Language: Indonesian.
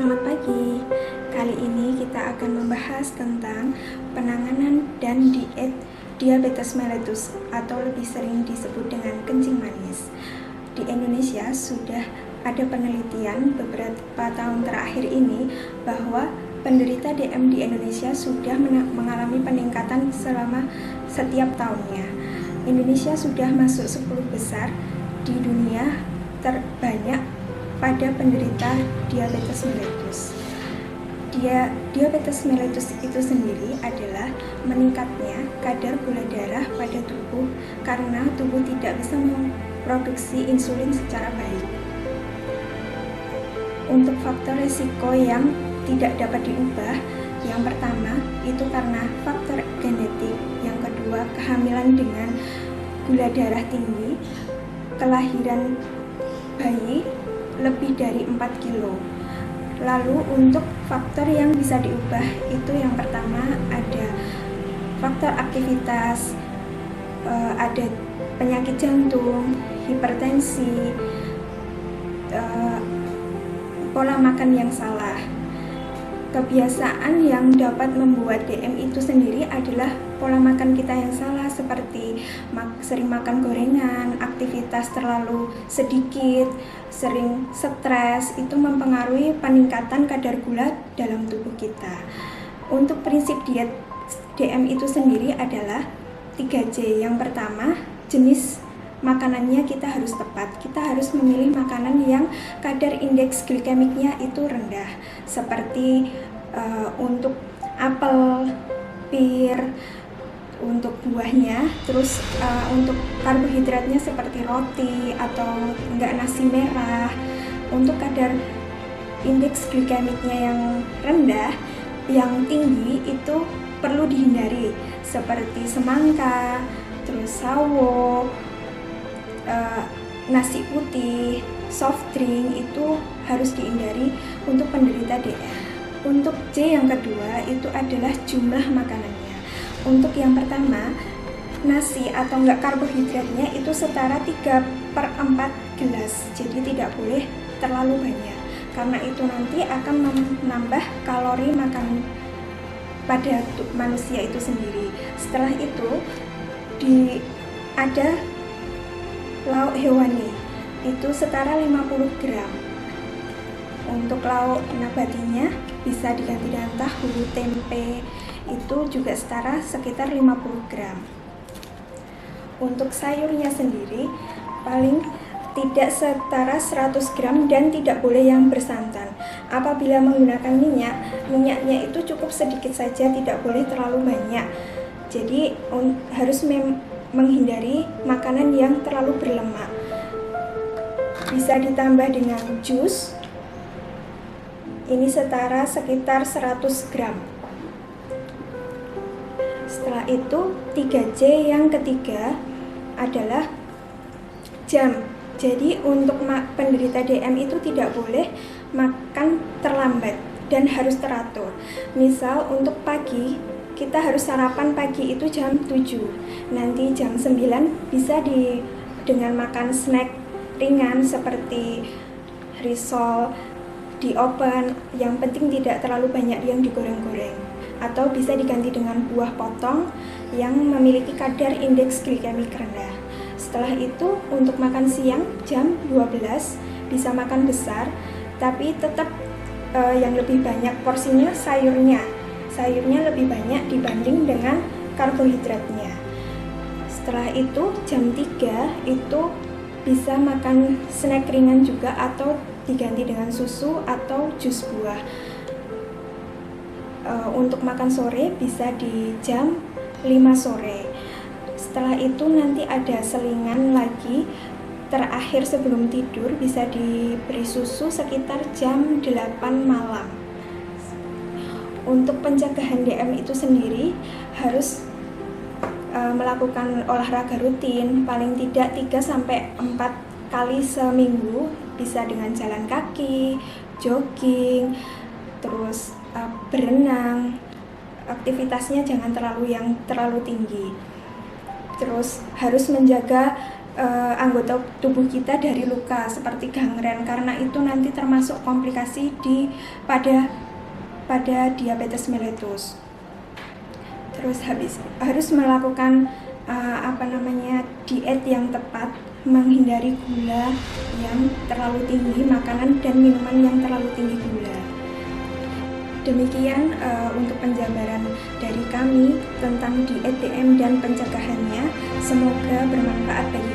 Selamat pagi. Kali ini kita akan membahas tentang penanganan dan diet diabetes mellitus atau lebih sering disebut dengan kencing manis. Di Indonesia sudah ada penelitian beberapa tahun terakhir ini bahwa penderita DM di Indonesia sudah mengalami peningkatan selama setiap tahunnya. Indonesia sudah masuk 10 besar di dunia terbanyak pada penderita diabetes mellitus. Diabetes mellitus itu sendiri adalah meningkatnya kadar gula darah pada tubuh karena tubuh tidak bisa memproduksi insulin secara baik. Untuk faktor risiko yang tidak dapat diubah, yang pertama itu karena faktor genetik, yang kedua kehamilan dengan gula darah tinggi, kelahiran bayi lebih dari 4 kilo. Lalu untuk faktor yang bisa diubah itu yang pertama ada faktor aktivitas, ada penyakit jantung, hipertensi, pola makan yang salah. Kebiasaan yang dapat membuat DM itu sendiri adalah pola makan kita yang salah, seperti sering makan gorengan, aktivitas terlalu sedikit, sering stres, itu mempengaruhi peningkatan kadar gula dalam tubuh kita. Untuk prinsip diet DM itu sendiri adalah 3J. Yang pertama, jenis makanannya kita harus tepat. Kita harus memilih makanan yang kadar indeks glikemiknya itu rendah, seperti untuk apel, pir, untuk buahnya. Terus untuk karbohidratnya seperti roti atau enggak nasi merah. Untuk kadar indeks glikemiknya yang rendah, yang tinggi itu perlu dihindari, seperti semangka, terus sawo, nasi putih, soft drink itu harus dihindari untuk penderita DM. Untuk J yang kedua itu adalah jumlah makanannya. Untuk yang pertama, nasi atau enggak karbohidratnya itu setara 3/4 gelas. Jadi tidak boleh terlalu banyak, karena itu nanti akan menambah kalori makanan pada manusia itu sendiri. Setelah itu ada lauk hewani itu setara 50 gram. Untuk lauk nabatinya bisa diganti dengan tahu, tempe, itu juga setara sekitar 50 gram. Untuk sayurnya sendiri paling tidak setara 100 gram dan tidak boleh yang bersantan. Apabila menggunakan minyaknya itu cukup sedikit saja, tidak boleh terlalu banyak. Jadi harus menghindari makanan yang terlalu berlemak. Bisa ditambah dengan jus, ini setara sekitar 100 gram. Setelah itu 3J yang ketiga adalah jam. Jadi untuk penderita DM itu tidak boleh makan terlambat dan harus teratur. Misal untuk pagi, kita harus sarapan pagi itu jam 7. Nanti jam 9 bisa dengan makan snack ringan seperti risol di oven, yang penting tidak terlalu banyak yang digoreng-goreng. Atau bisa diganti dengan buah potong yang memiliki kadar indeks glikemik rendah. Setelah itu untuk makan siang jam 12 bisa makan besar, tapi tetap yang lebih banyak porsinya sayurnya lebih banyak dibanding dengan karbohidratnya. Setelah itu jam 3 itu bisa makan snack ringan juga atau diganti dengan susu atau jus buah. Untuk makan sore bisa di jam 5 sore. Setelah itu nanti ada selingan lagi. Terakhir sebelum tidur bisa diberi susu sekitar jam 8 malam. Untuk pencegahan DM itu sendiri harus melakukan olahraga rutin paling tidak 3-4 kali seminggu, bisa dengan jalan kaki, jogging, terus berenang. Aktivitasnya jangan terlalu tinggi. Terus harus menjaga anggota tubuh kita dari luka seperti gangren, karena itu nanti termasuk komplikasi pada diabetes mellitus. Terus harus melakukan diet yang tepat, menghindari gula yang terlalu tinggi, makanan dan minuman yang terlalu tinggi gula. Demikian untuk penjabaran dari kami tentang diet DM dan pencegahannya. Semoga bermanfaat bagi